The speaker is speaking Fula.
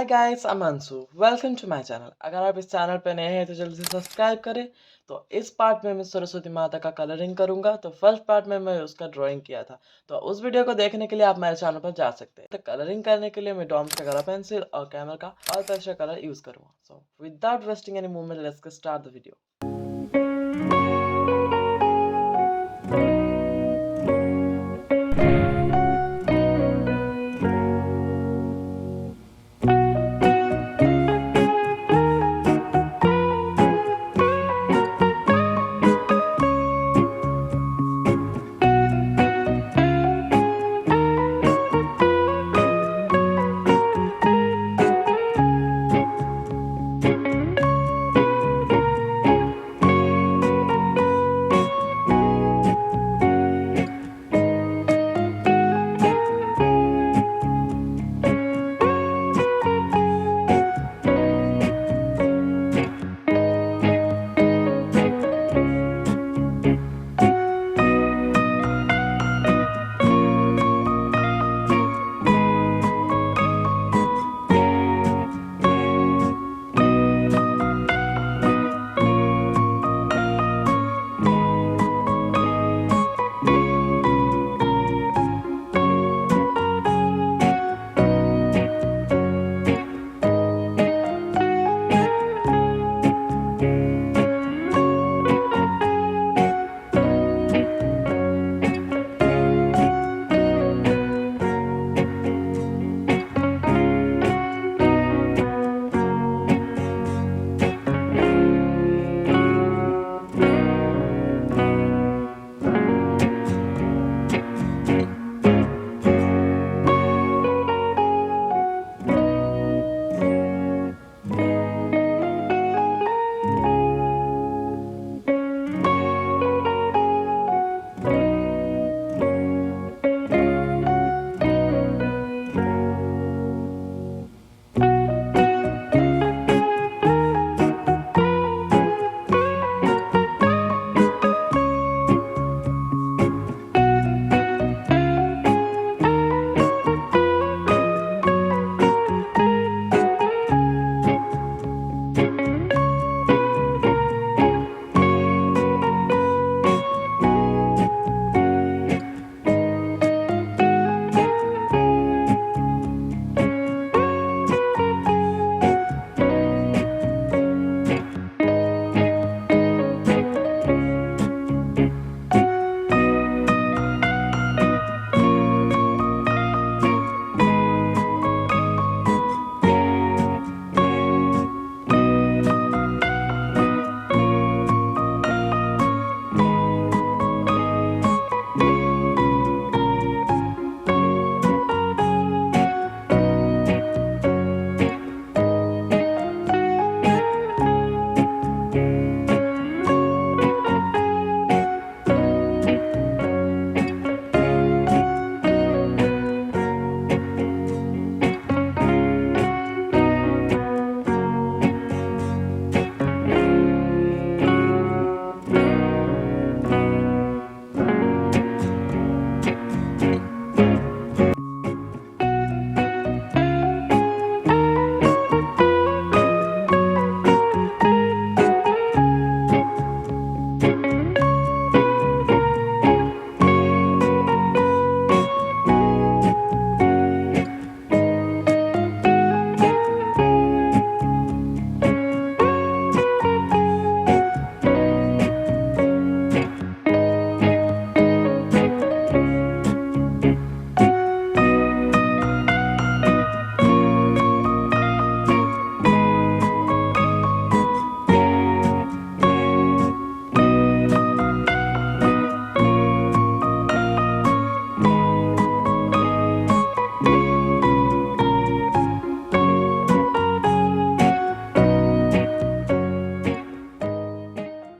Guys, I'm Anshu. Welcome to my channel. अगर आप इस चैनल पे नए हैं तो जल्दी से सब्सक्राइब करें। तो इस पार्ट में मैं सरस्वती माता का कलरिंग करूंगा। तो फर्स्ट पार्ट में मैं उसका ड्राइंग किया था। तो उस वीडियो को देखने के लिए आप मेरे चैनल पर जा सकते हैं। तो कलरिंग करने के लिए मैं डॉम्स का कलर पेंसिल और कैमल का ऑल पेस्टल कलर यूज करूंगा। So without wasting any moment, let's get start the video.